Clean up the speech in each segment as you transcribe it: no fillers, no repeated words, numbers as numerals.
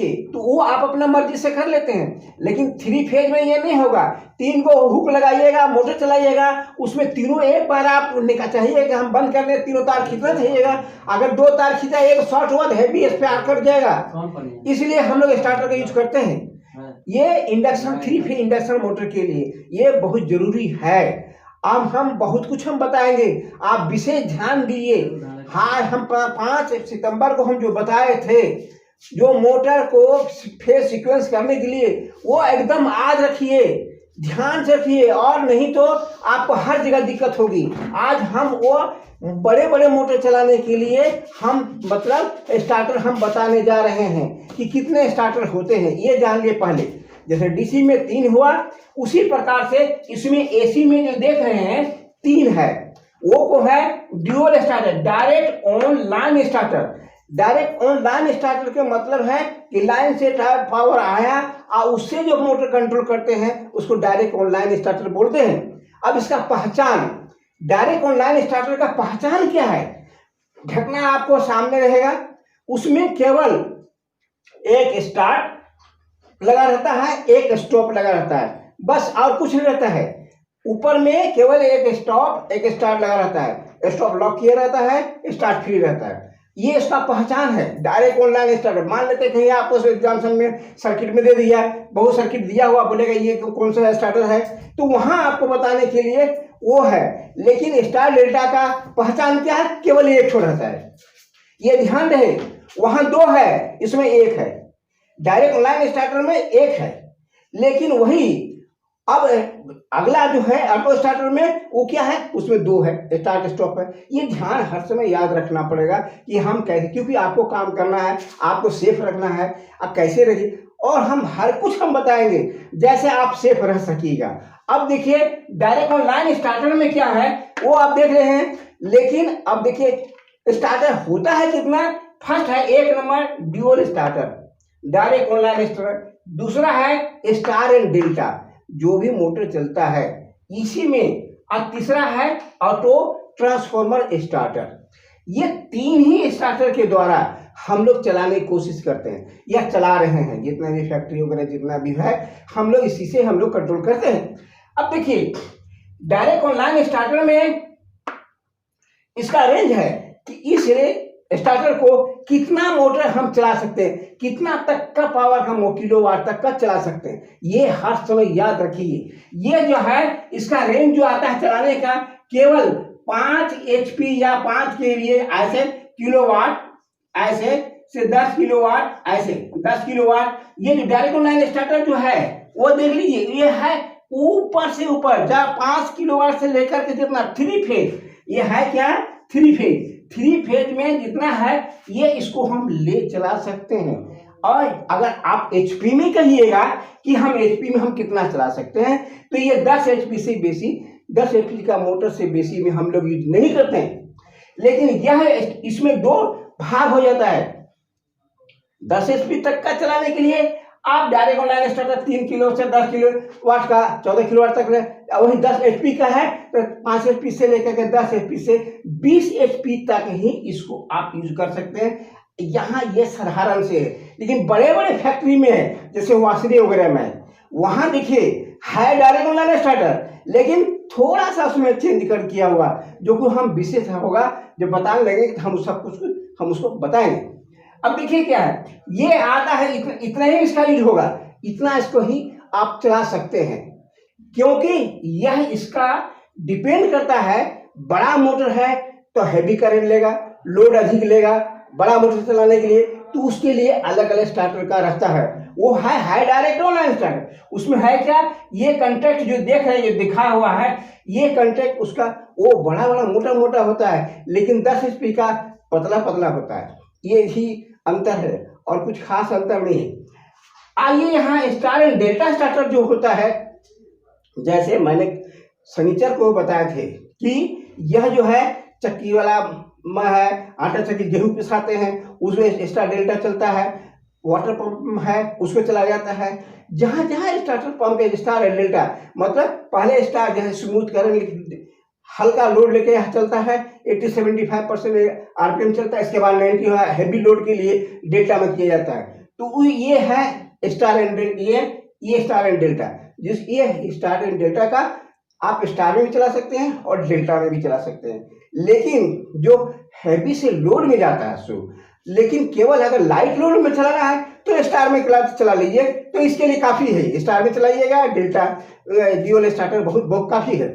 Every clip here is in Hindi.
के, तो वो आप अपना मर्जी से कर लेते हैं। लेकिन 3 फेज में ये नहीं होगा। 3 को हुक लगाइएगा, मोटर चलाइएगा, उसमें तीनों एक बार आप चाहिए कि हम बंद कर दें, तीनों तार खींचना चाहिएगा। अगर 2 तार खींचा, एक शॉर्ट हुआ तो हैवी स्पार्क कट जाएगा। इसलिए हम लोग स्टार्टर का यूज करते हैं। ये इंडक्शन 3 फेज इंडक्शन मोटर के लिए ये बहुत जरूरी है। अब हम बहुत कुछ हम बताएंगे, आप विशेष ध्यान दीजिए। हाँ, हम 5 सितंबर को हम जो बताए थे, जो मोटर को फेज सीक्वेंस करने के लिए, वो एकदम आज रखिए, ध्यान से रखिए, और नहीं तो आपको हर जगह दिक्कत होगी। आज हम वो बड़े बड़े मोटर चलाने के लिए हम मतलब स्टार्टर हम बताने जा रहे हैं कि कितने स्टार्टर होते हैं, ये जान लिए पहले। जैसे डीसी में 3 हुआ, उसी प्रकार से इसमें एसी में जो देख रहे हैं 3 है। वो को है dual starter, direct on line starter. Direct on line starter का मतलब है कि लाइन से पावर आया और उससे जो मोटर कंट्रोल करते हैं उसको डायरेक्ट ऑन लाइन स्टार्टर बोलते हैं। अब इसका पहचान, डायरेक्ट ऑन लाइन स्टार्टर का पहचान क्या है? ढकना आपको सामने रहेगा, उसमें केवल एक स्टार्ट लगा रहता है, एक स्टॉप लगा रहता है, बस और कुछ नहीं रहता है। ऊपर में केवल एक स्टॉप एक स्टार्ट लगा रहता है, स्टॉप लॉक किया रहता है, स्टार्ट फ्री रहता है। ये इसका पहचान है डायरेक्ट ऑनलाइन स्टार्टर। मान लेते हैं कहीं आपको एग्जामिनेशन में सर्किट में दे दिया, बहुत सर्किट दिया हुआ, बोलेगा ये कौन सा स्टार्टर है, तो वहां आपको बताने के लिए वो है। लेकिन स्टार डेल्टा का पहचान क्या है? केवल एक छोड़ रहता है, ये ध्यान रहे। वहां 2 है, इसमें 1 है। डायरेक्ट ऑनलाइन स्टार्टर में 1 है, लेकिन वही अब अगला जो है ऑटो स्टार्टर में वो क्या है? उसमें 2 है, स्टार्ट स्टॉप है। ये ध्यान हर समय याद रखना पड़ेगा कि हम कैसे, क्योंकि आपको काम करना है, आपको सेफ रखना है। अब कैसे रहिए, और हम हर कुछ हम बताएंगे जैसे आप सेफ रह सकिएगा। अब देखिए डायरेक्ट ऑनलाइन स्टार्टर में क्या है वो आप देख रहे हैं, लेकिन अब देखिए स्टार्टर होता है कितना? फर्स्ट है 1 number dual starter, direct online starter. दूसरा है स्टार एंड डेल्टा, जो भी मोटर चलता है इसी में। और तीसरा है ऑटो ट्रांसफॉर्मर स्टार्टर। ये 3 ही स्टार्टर के द्वारा हम लोग चलाने की कोशिश करते हैं या चला रहे हैं। जितना भी फैक्ट्री वगैरह जितना भी है, हम लोग इसी से हम लोग कंट्रोल करते हैं। अब देखिए डायरेक्ट ऑनलाइन स्टार्टर में इसका रेंज है कि इस स्टार्टर को कितना मोटर हम चला सकते हैं, कितना तक का पावर हम किलोवाट तक का चला सकते हैं, ये हर समय याद रखिए। ये जो है इसका रेंज जो आता है चलाने का, केवल 5 HP या 5 kVA ऐसे किलोवाट, ऐसे से 10 किलोवाट, ऐसे 10 किलोवाट। ये जो डायरेक्ट ऑनलाइन स्टार्टर जो है वो देख लीजिए, ये है ऊपर से ऊपर, जहाँ 5 किलोवाट से लेकर के जितना 3 फेज, ये है क्या? 3 फेज। 3 फेज में जितना है ये इसको हम ले चला सकते हैं। और अगर आप HP में कहिएगा कि हम HP में हम कितना चला सकते हैं, तो ये 10 HP से बेसी, 10 HP का मोटर से बेसी में हम लोग यूज नहीं करते हैं। लेकिन यह इसमें 2 भाग हो जाता है। 10 HP तक का चलाने के लिए आप डायरेक्ट ऑनलाइन स्टार्टर 3 किलो से 10 किलो वाट का 14 किलो वाट तक, वही 10 HP का है तो 5 HP से लेकर के 10 HP से 20 HP तक ही इसको आप यूज कर सकते हैं। यहाँ ये साधारण से है, लेकिन बड़े बड़े फैक्ट्री में है, जैसे वासरी वगैरह में, वहां देखिए है डायरेक्ट ऑनलाइन स्टार्टर, लेकिन थोड़ा सा उसमें चेंज कर किया हुआ, जो कि हम विशेष होगा जब बताने लगे तो हम सब कुछ हम उसको बताएंगे। अब देखिए क्या है, ये आता है इतना ही इसका यूज होगा, इतना इसको ही आप चला सकते हैं, क्योंकि यह इसका डिपेंड करता है। बड़ा मोटर है तो हैवी करंट लेगा, लोड अधिक लेगा, बड़ा मोटर चलाने के लिए, तो उसके लिए अलग अलग स्टार्टर का रहता है। वो है डायरेक्ट ऑनलाइन स्टार्टर। उसमें है क्या? ये कंट्रैक्ट जो देख रहे हैं, ये दिखा हुआ है, ये कंट्रैक्ट उसका वो बड़ा बड़ा मोटा मोटा होता है, लेकिन 10 HP का पतला पतला होता है। ये ही अंतर है और कुछ खास अंतर नहीं है। आइए यहाँ स्टार एंड डेल्टा स्टार्टर जो होता है, जैसे मैंने शनिचर को बताए थे कि यह जो है चक्की वाला है, आटा चक्की गेहूं पिसाते हैं, उसमें स्टार डेल्टा चलता है। वाटर पंप है, उसमें चला जाता है। जहाँ जहाँ स्टार्टर पंप है, स्टार एंड डेल्टा, मतलब पहले स्टार जो है स्मूथ करंट हल्का लोड लेके यहाँ चलता है, 80-75% RPM चलता है। इसके बाद 90 हैवी लोड के लिए डेल्टा में किया जाता है। तो ये है स्टार एंड ये स्टार एंड डेल्टा, ये स्टार एंड डेल्टा का आप स्टार में भी चला सकते हैं और डेल्टा में भी चला सकते हैं। लेकिन जो हैवी से लोड में जाता है सो, लेकिन केवल अगर लाइट लोड में चलाना है तो स्टार में चला लीजिए, तो इसके लिए काफ़ी है, स्टार में चलाइएगा, डेल्टा ड्यूल स्टार्टर बहुत काफ़ी है।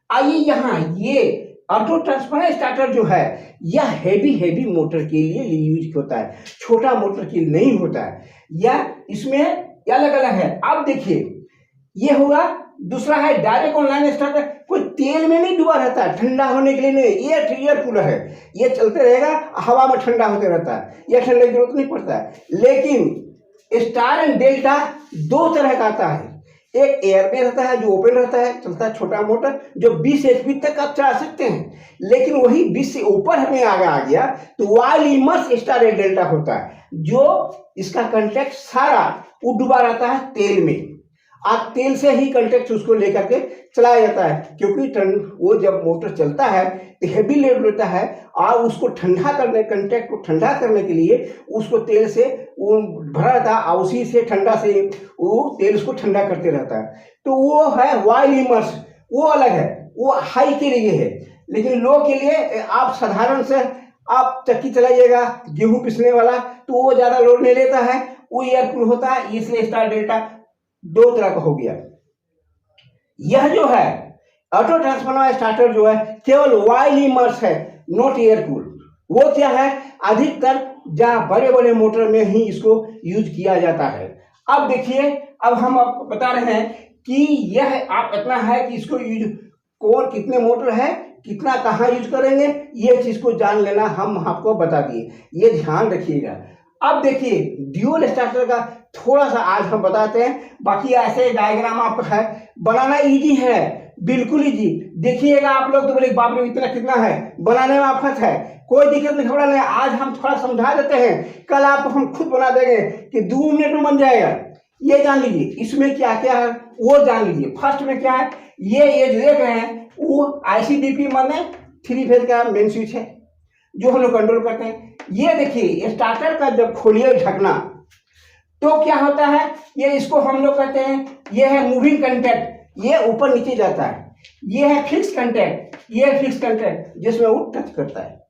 आइए यहाँ ये ऑटो ट्रांसफार्मर स्टार्टर जो है यह हैवी मोटर के लिए यूज होता है, छोटा मोटर के लिए नहीं होता है। यह इसमें अलग अलग है। अब देखिए ये होगा, दूसरा है डायरेक्ट ऑनलाइन स्टार्टर, कोई तेल में नहीं डूबा रहता है, ठंडा होने के लिए नहीं, ये एयर कूलर है, ये चलते रहेगा, हवा में ठंडा होते रहता है, यह ठंडे की जरूरत नहीं पड़ता है। लेकिन स्टार एंड डेल्टा दो तरह का आता है, एक एयर में रहता है जो ओपन रहता है, चलता है छोटा मोटर, जो 20 HP तक आप चला सकते हैं। लेकिन वही 20 से ऊपर हमें आगे आ गया तो while immerse star and delta होता है, जो इसका कंटेक्ट सारा वो डूबा रहता है तेल में। आप तेल से ही कंटेक्ट उसको लेकर के चलाया जाता है, क्योंकि वो जब मोटर चलता है तो हैवी लोड होता है और उसको ठंडा करने, कंटेक्ट को ठंडा करने के लिए उसको तेल से वो भरा रहता है और उसी से ठंडा से वो तेल उसको ठंडा करते रहता है। तो वो है वाइल इमर्स, वो अलग है, वो हाई के लिए है। लेकिन लो के लिए आप साधारण से आप चक्की चलाइएगा गेहूं पिसने वाला, तो वो ज़्यादा लोड नहीं लेता है, वो एयर कूल होता है। इसलिए स्टार डेल्टा दो तरह का हो गया। यह जो है ऑटो ट्रांसफार्मर स्टार्टर जो है केवल वाइल इमर्स है, नॉट एयर कूल। वो क्या है, अधिकतर जहाँ बड़े बड़े मोटर में ही इसको यूज किया जाता है। अब देखिए, अब हम आपको बता रहे हैं कि यह आप इतना है कि इसको यूज कौन कितने मोटर है, कितना कहाँ यूज करेंगे, ये चीज को जान लेना हम आपको बता दिए, ये ध्यान रखिएगा। अब देखिए ड्यूल स्टार्टर का थोड़ा सा आज हम बताते हैं, बाकी ऐसे डायग्राम आपका है बनाना इजी है, बिल्कुल इजी। देखिएगा आप लोग तो बोले बाप रे इतना कितना है, बनाने में आफत है, कोई दिक्कत नहीं, घबरा नहीं। आज हम थोड़ा समझा देते हैं, कल आपको हम खुद बना देंगे कि 2 मिनट में बन जाएगा। ये जान लीजिए इसमें क्या क्या है वो जान लीजिए। फर्स्ट में क्या है, ये जो देख रहे हैं वो ICDP माने 3 फेज का मेन स्विच है जो हम लोग कंट्रोल करते हैं। ये देखिए स्टार्टर का जब खोलिए ढकना तो क्या होता है, ये इसको हम लोग कहते हैं, ये है मूविंग कंटैक्ट, ये ऊपर नीचे जाता है। ये है फिक्स कंटैक्ट, ये फिक्स कंटैक्ट जिसमें वो टच करता है।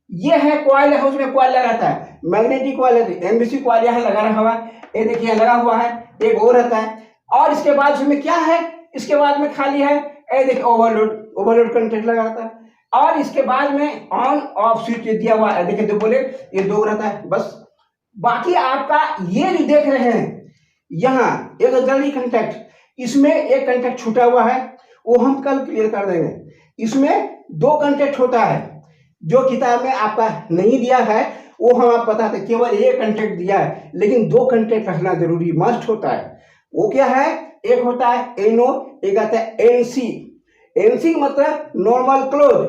ये है कॉइल है, उसमें कॉइल लगाता है, मैग्नेटिक कॉइल है, MBC कॉइल यहाँ लगा रहा हुआ है, ये देखिए लगा हुआ है, एक और रहता है। और इसके बाद इसमें क्या है, इसके बाद में खाली है, ये देखिए ओवरलोड कंटैक्ट लगा रहता है। और इसके बाद में ऑन ऑफ स्विच दिया हुआ है, देखिए 2 बोले ये 2 रहता है बस। बाकी आपका ये जो देख रहे हैं यहाँ एक जल्दी कंटैक्ट, इसमें एक कंटैक्ट छूटा हुआ है, वो हम कल क्लियर कर देंगे। इसमें 2 कंटैक्ट होता है, जो किताब में आपका नहीं दिया है वो हम आप बताते, केवल एक कंटैक्ट दिया है, लेकिन 2 कंटैक्ट रखना जरूरी मस्ट होता है। वो क्या है, एक होता है NO, एक आता है NC। NC मतलब नॉर्मल क्लोज,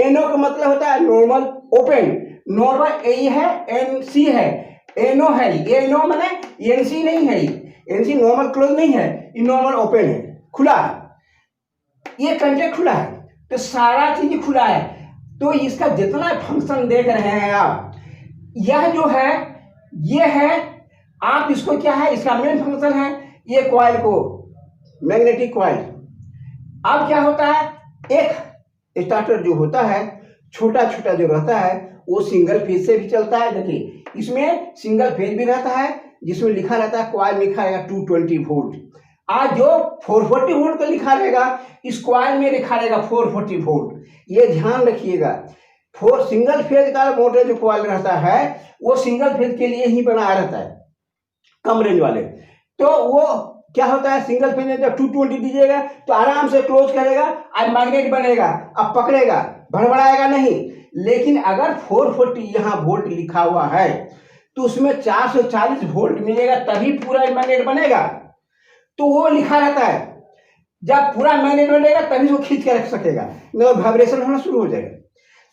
NO का मतलब होता है नॉर्मल ओपन। नॉर्मल ए है, NC है, NO है, ये NO माने NC नहीं है, NC नॉर्मल क्लोज नहीं है, ये नॉर्मल ओपन है, खुला है। ये कंटैक्ट खुला है तो सारा चीज खुला है, तो इसका जितना फंक्शन देख रहे हैं आप, यह जो है ये है, आप इसको क्या है, इसका मेन फंक्शन है ये कॉइल को मैग्नेटिक कॉइल। अब क्या होता है, एक स्टार्टर जो होता है छोटा छोटा जो रहता है वो सिंगल फेज से भी चलता है। देखिए इसमें सिंगल फेज भी रहता है जिसमें लिखा रहता है, कॉइल में लिखा रहेगा 220 वोल्ट। आज जो 440 वोल्ट का लिखा रहेगा इस कॉइल में लिखा रहेगा 440 वोल्ट। ये ध्यान रखिएगा, सिंगल फेज का मोटर जो कॉइल रहता है वो सिंगल फेज के लिए ही बनाया रहता है, कम रेंज वाले। तो वो क्या होता है, सिंगल फेज में जब 220 दीजिएगा तो आराम से क्लोज करेगा, आज मैग्नेट बनेगा, अब पकड़ेगा, भड़बड़ाएगा नहीं। लेकिन अगर 440 यहाँ वोल्ट लिखा हुआ है तो उसमें 440 वोल्ट मिलेगा तभी पूरा मैग्नेट बनेगा। तो वो लिखा रहता है, जब पूरा मैग्नेट बनेगा तभी वो खींच के रख सकेगा, नहीं वाइब्रेशन होना शुरू हो जाएगा।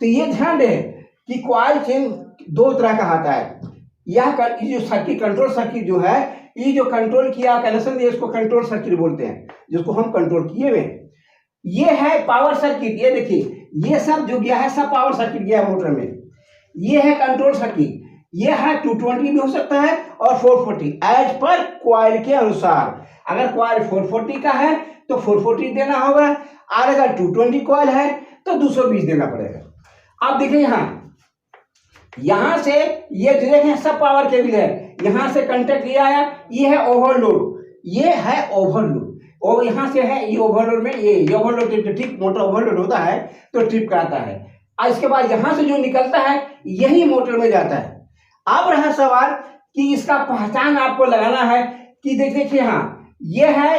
तो ये ध्यान रहे कि कॉइल चेन 2 तरह का आता है। यह जो सर्किट, कंट्रोल सर्किट जो है, ये जो कंट्रोल किया कनेक्शन दिया इसको कंट्रोल सर्किट बोलते हैं, जिसको हम कंट्रोल किए हुए। ये है पावर सर्किट, ये देखिए ये सब जो गया है सब पावर सर्किट गया है मोटर में। ये है कंट्रोल सर्किट, ये है 220 भी हो सकता है और 440 एज पर क्वाइल के अनुसार। अगर क्वाइल 440 का है तो 440 देना होगा, और अगर 220 क्वाइल है तो 220 देना पड़ेगा। अब देखिए यहां से ये जो देखें सब पावर केबल है, यहां से कंटेक्ट ये आया, ये है ओवरलोड, ये है ओवरलोड, और यहां से है ये ओवरलोड में, ये ओवरलोड ट्रिप, मोटर ओवरलोड होता है तो ट्रिप कराता है, और इसके बाद यहां से जो निकलता है यही मोटर में जाता है। अब रहा सवाल कि इसका पहचान आपको लगाना है कि देखिए ये है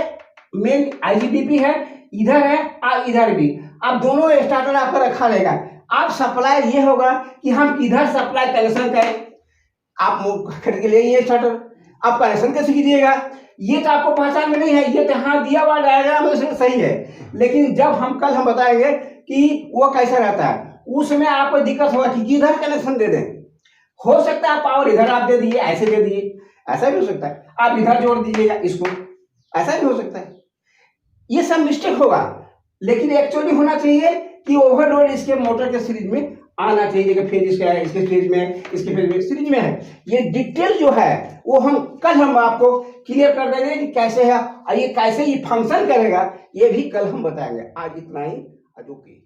मेन IGBP है, इधर है और इधर भी। अब दोनों स्टार्टर आपका रखा रहेगा। अब सप्लाई ये होगा कि हम किधर सप्लाई कनेक्शन करें। आप खरीद के लिए स्टार्टर, आप कनेक्शन कैसे कीजिएगा ये तो आपको पहचान में नहीं है, ये तो यहाँ दिया हुआ डायग्राम सही है, लेकिन जब हम बताएंगे कि वो कैसा रहता है, उसमें आपको दिक्कत होगा कि किधर कनेक्शन दे दें। हो सकता है पावर इधर आप दे दिए, ऐसे दे दिए, ऐसा भी हो सकता है, आप इधर जोड़ दीजिएगा इसको, ऐसा भी हो सकता है। ये सब मिस्टेक होगा, लेकिन एक्चुअली होना चाहिए कि ओवरलोड इसके मोटर के सीरीज में आना चाहिए, कि फेज इसका है, इसके फेज में, इसके फेज में, सीरीज में है। ये डिटेल जो है वो हम आपको क्लियर कर देंगे कि कैसे है और ये कैसे ये फंक्शन करेगा, ये भी कल हम बताएंगे। आज इतना ही, ओके।